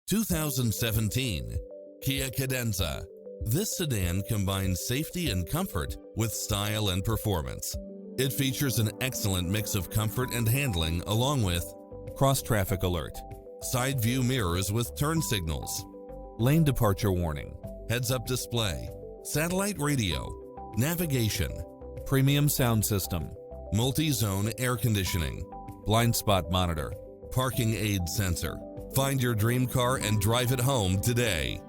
2017 Kia Cadenza. This sedan combines safety and comfort with style and performance. It features an excellent mix of comfort and handling along with cross-traffic alert, side view mirrors with turn signals, lane departure warning, heads-up display, satellite radio, navigation, premium sound system, multi-zone air conditioning, blind spot monitor, parking aid sensor. Find your dream car and drive it home today.